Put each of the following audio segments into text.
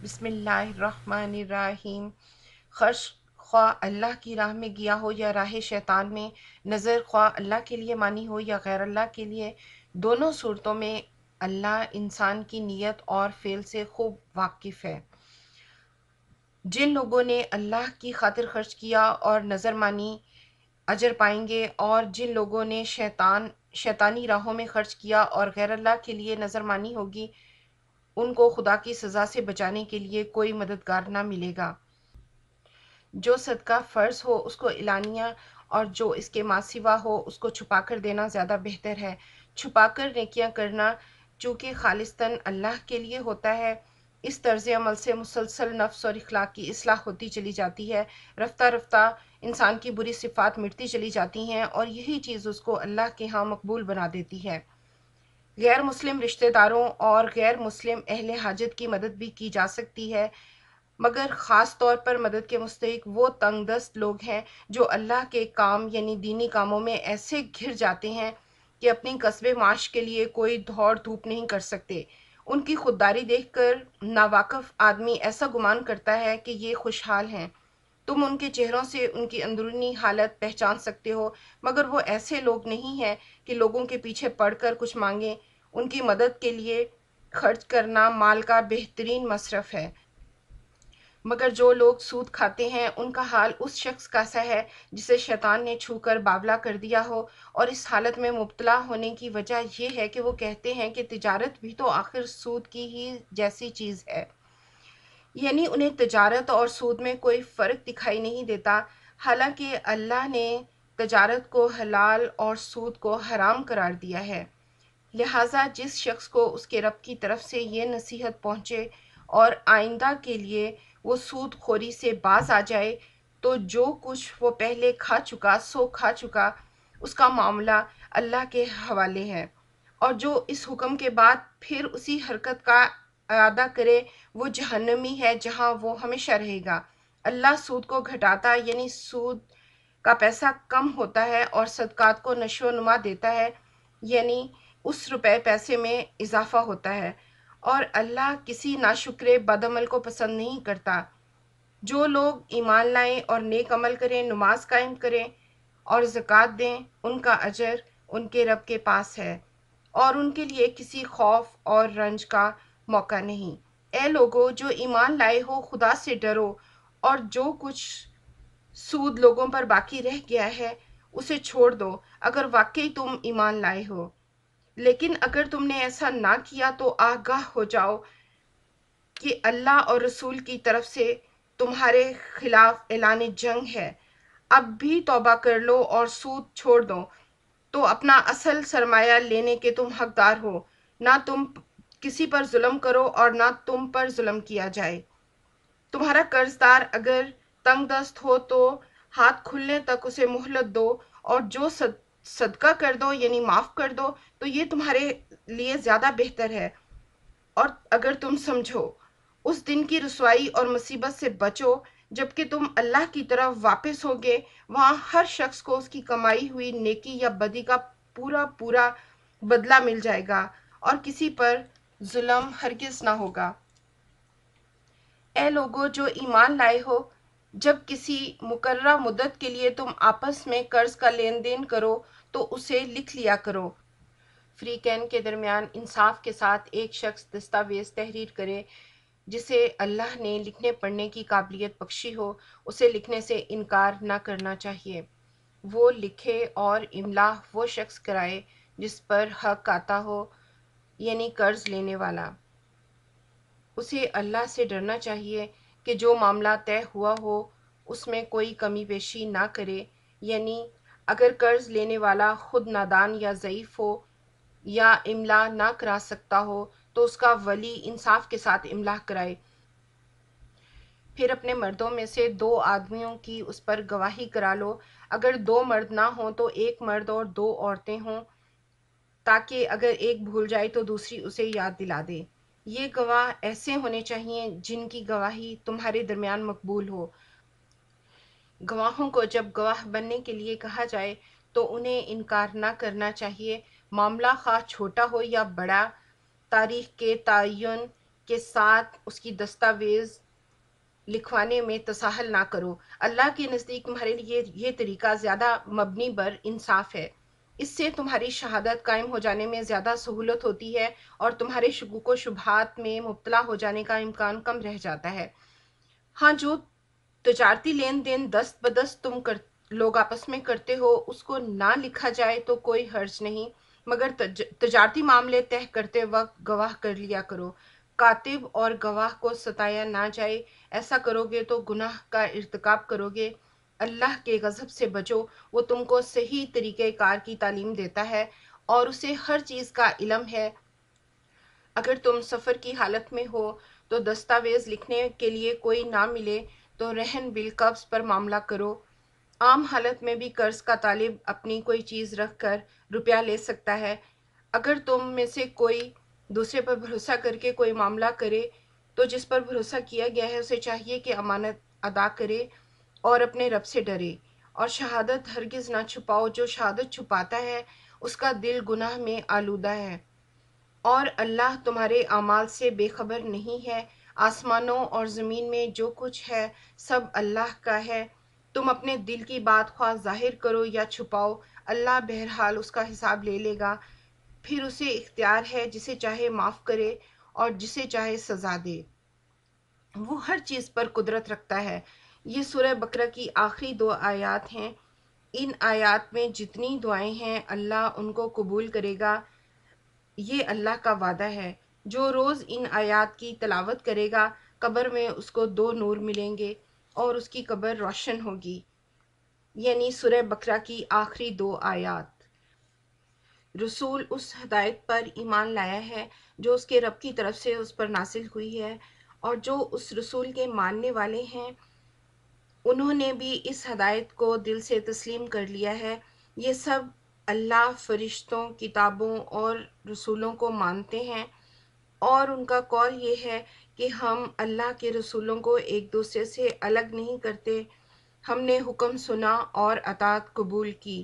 بسم اللہ الرحمن الرحیم۔ خرچ خواہ اللہ کی راہ میں گیا ہو یا راہ شیطان میں، نظر خواہ اللہ کے لیے مانی ہو یا غیر اللہ کے لیے، دونوں صورتوں میں اللہ انسان کی نیت اور فعل سے خوب واقف ہے۔ جن لوگوں نے اللہ کی خاطر خرچ کیا اور نظر مانی اجر پائیں گے، اور جن لوگوں نے شیطانی راہوں میں خرچ کیا اور غیر اللہ کے لیے نظر مانی ہوگی، ان کو خدا کی سزا سے بچانے کے لیے کوئی مددگار نہ ملے گا۔ جو صدقہ فرض ہو اس کو اعلانیہ، اور جو اس کے ماں سوا ہو اس کو چھپا کر دینا زیادہ بہتر ہے۔ چھپا کر نیکیاں کرنا چونکہ خالصتاً اللہ کے لیے ہوتا ہے، اس طرز عمل سے مسلسل نفس اور اخلاق کی اصلاح ہوتی چلی جاتی ہے۔ رفتہ رفتہ انسان کی بری صفات مٹتی چلی جاتی ہیں، اور یہی چیز اس کو اللہ کے ہاں مقبول بنا دیتی ہے۔ غیر مسلم رشتہ داروں اور غیر مسلم اہل حاجت کی مدد بھی کی جا سکتی ہے، مگر خاص طور پر مدد کے مستحق وہ تنگ دست لوگ ہیں جو اللہ کے کام یعنی دینی کاموں میں ایسے گھر جاتے ہیں کہ اپنی کسب معاش کے لیے کوئی دوڑ دھوپ نہیں کر سکتے۔ ان کی خودداری دیکھ کر ناواقف آدمی ایسا گمان کرتا ہے کہ یہ خوشحال ہیں۔ تم ان کے چہروں سے ان کی اندرونی حالت پہچان سکتے ہو، مگر وہ ایسے لوگ نہیں ہیں کہ لوگوں کے پیچھے پڑ کر کچھ مانگیں۔ ان کی مدد کے لیے خرچ کرنا مال کا بہترین مصرف ہے۔ مگر جو لوگ سود کھاتے ہیں ان کا حال اس شخص کا سا ہے جسے شیطان نے چھو کر باولا کر دیا ہو، اور اس حالت میں مبتلا ہونے کی وجہ یہ ہے کہ وہ کہتے ہیں کہ تجارت بھی تو آخر سود کی ہی جیسی چیز ہے، یعنی انہیں تجارت اور سود میں کوئی فرق دکھائی نہیں دیتا، حالانکہ اللہ نے تجارت کو حلال اور سود کو حرام قرار دیا ہے۔ لہٰذا جس شخص کو اس کے رب کی طرف سے یہ نصیحت پہنچے اور آئندہ کے لیے وہ سود خوری سے باز آ جائے، تو جو کچھ وہ پہلے کھا چکا سو کھا چکا، اس کا معاملہ اللہ کے حوالے ہے، اور جو اس حکم کے بعد پھر اسی حرکت کا اعادہ کرے وہ جہنمی ہے جہاں وہ ہمیشہ رہے گا۔ اللہ سود کو گھٹاتا یعنی سود کا پیسہ کم ہوتا ہے، اور صدقات کو نشو و نما دیتا ہے یعنی اس روپے پیسے میں اضافہ ہوتا ہے، اور اللہ کسی ناشکرے بدعمل کو پسند نہیں کرتا۔ جو لوگ ایمان لائیں اور نیک عمل کریں، نماز قائم کریں اور زکوٰۃ دیں، ان کا اجر ان کے رب کے پاس ہے، اور ان کے لیے کسی خوف اور رنج کا موقع نہیں۔ اے لوگو جو ایمان لائے ہو، خدا سے ڈرو، اور جو کچھ سود لوگوں پر باقی رہ گیا ہے اسے چھوڑ دو، اگر واقعی تم ایمان لائے ہو۔ لیکن اگر تم نے ایسا نہ کیا تو آگاہ ہو جاؤ کہ اللہ اور رسول کی طرف سے تمہارے خلاف اعلان جنگ ہے۔ اب بھی توبہ کر لو اور سود چھوڑ دو، تو اپنا اصل سرمایہ لینے کے تم حقدار ہو۔ نہ تم کسی پر ظلم کرو اور نہ تم پر ظلم کیا جائے۔ تمہارا قرض دار اگر تنگ دست ہو تو ہاتھ کھلنے تک اسے مہلت دو، اور جو صدقہ کر دو یعنی معاف کر دو تو یہ تمہارے لیے زیادہ بہتر ہے۔ اور اگر تم سمجھو، اس دن کی رسوائی اور مصیبت سے بچو جبکہ تم اللہ کی طرف واپس ہوگے، وہاں ہر شخص کو اس کی کمائی ہوئی نیکی یا بدی کا پورا پورا بدلہ مل جائے گا، اور کسی پر ظلم ہرگز نہ ہوگا۔ اے لوگو جو ایمان لائے ہو، جب کسی مقررہ مدت کے لیے تم آپس میں قرض کا لین دین کرو تو اسے لکھ لیا کرو۔ فریقین کے درمیان انصاف کے ساتھ ایک شخص دستاویز تحریر کرے جسے اللہ نے لکھنے پڑھنے کی قابلیت بخشی ہو، اسے لکھنے سے انکار نہ کرنا چاہیے۔ وہ لکھے اور املا وہ شخص کرائے جس پر حق آتا ہو، یعنی قرض لینے والا۔ اسے اللہ سے ڈرنا چاہیے کہ جو معاملہ طے ہوا ہو اس میں کوئی کمی بیشی نہ کرے، یعنی اگر قرض لینے والا خود نادان یا ضعیف ہو یا املا نہ کرا سکتا ہو تو اس کا ولی انصاف کے ساتھ املا کرائے، پھر اپنے مردوں میں سے 2 آدمیوں کی اس پر گواہی کرا لو۔ اگر 2 مرد نہ ہوں تو 1 مرد اور 2 عورتیں ہوں، تاکہ اگر ایک بھول جائے تو دوسری اسے یاد دلا دے۔ یہ گواہ ایسے ہونے چاہیے جن کی گواہی تمہارے درمیان مقبول ہو۔ گواہوں کو جب گواہ بننے کے لیے کہا جائے تو انہیں انکار نہ کرنا چاہیے، معاملہ خواہ چھوٹا ہو یا بڑا۔ تاریخ کے تعین کے ساتھ اس کی دستاویز لکھوانے میں تساہل نہ کرو۔ اللہ کے نزدیک تمہارے لیے یہ طریقہ زیادہ مبنی بر انصاف ہے۔ اس سے تمہاری شہادت قائم ہو جانے میں زیادہ سہولت ہوتی ہے اور تمہارے شکوک و شبہات میں مبتلا ہو جانے کا امکان کم رہ جاتا ہے۔ ہاں، جو تجارتی لین دین دست بدست لوگ آپس میں کرتے ہو، اس کو نہ لکھا جائے تو کوئی حرج نہیں، مگر تجارتی معاملے طے کرتے وقت گواہ کر لیا کرو۔ کاتب اور گواہ کو ستایا نہ جائے، ایسا کرو گے تو گناہ کا ارتکاب کرو گے۔ اللہ کے غضب سے بچو، وہ تم کو صحیح طریقہ کار کی تعلیم دیتا ہے اور اسے ہر چیز کا علم ہے۔ اگر تم سفر کی حالت میں ہو تو دستاویز لکھنے کے لیے کوئی نہ ملے تو رہن بالقبض پر معاملہ کرو۔ عام حالت میں بھی قرض کا طالب اپنی کوئی چیز رکھ کر روپیہ لے سکتا ہے۔ اگر تم میں سے کوئی دوسرے پر بھروسہ کر کے کوئی معاملہ کرے تو جس پر بھروسہ کیا گیا ہے اسے چاہیے کہ امانت ادا کرے اور اپنے رب سے ڈرے، اور شہادت ہرگز نہ چھپاؤ۔ جو شہادت چھپاتا ہے اس کا دل گناہ میں آلودہ ہے، اور اللہ تمہارے اعمال سے بے خبر نہیں ہے۔ آسمانوں اور زمین میں جو کچھ ہے سب اللہ کا ہے۔ تم اپنے دل کی بات خواہ ظاہر کرو یا چھپاؤ، اللہ بہرحال اس کا حساب لے لے گا۔ پھر اسے اختیار ہے جسے چاہے معاف کرے اور جسے چاہے سزا دے۔ وہ ہر چیز پر قدرت رکھتا ہے۔ یہ سورہ بقرہ کی آخری 2 آیات ہیں۔ ان آیات میں جتنی دعائیں ہیں اللہ ان کو قبول کرے گا، یہ اللہ کا وعدہ ہے۔ جو روز ان آیات کی تلاوت کرے گا قبر میں اس کو 2 نور ملیں گے اور اس کی قبر روشن ہوگی۔ یعنی سورہ بقرہ کی آخری 2 آیات۔ رسول اس ہدایت پر ایمان لایا ہے جو اس کے رب کی طرف سے اس پر نازل ہوئی ہے، اور جو اس رسول کے ماننے والے ہیں انہوں نے بھی اس ہدایت کو دل سے تسلیم کر لیا ہے۔ یہ سب اللہ، فرشتوں، کتابوں اور رسولوں کو مانتے ہیں، اور ان کا قول یہ ہے کہ ہم اللہ کے رسولوں کو ایک دوسرے سے الگ نہیں کرتے۔ ہم نے حکم سنا اور اطاعت قبول کی۔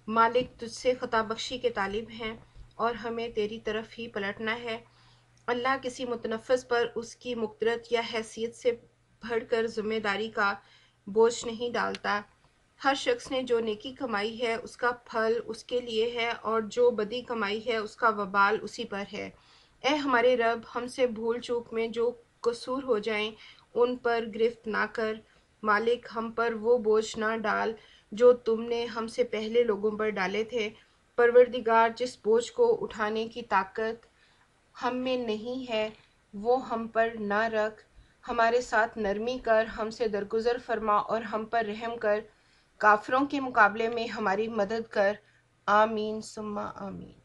مالک تجھ سے خطا بخشی کے طالب ہیں اور ہمیں تیری طرف ہی پلٹنا ہے۔ اللہ کسی متنفس پر اس کی مقدرت یا حیثیت سے بڑھ کر ذمہ داری کا بوجھ نہیں ڈالتا۔ ہر شخص نے جو نیکی کمائی ہے اس کا پھل اس کے لیے ہے، اور جو بدی کمائی ہے اس کا وبال اسی پر ہے۔ اے ہمارے رب، ہم سے بھول چوک میں جو قصور ہو جائیں ان پر گرفت نہ کر۔ مالک، ہم پر وہ بوجھ نہ ڈال جو تم نے ہم سے پہلے لوگوں پر ڈالے تھے۔ پروردگار، جس بوجھ کو اٹھانے کی طاقت ہم میں نہیں ہے وہ ہم پر نہ رکھ۔ ہمارے ساتھ نرمی کر، ہم سے درگزر فرما اور ہم پر رحم کر۔ کافروں کے مقابلے میں ہماری مدد کر۔ آمین ثم آمین۔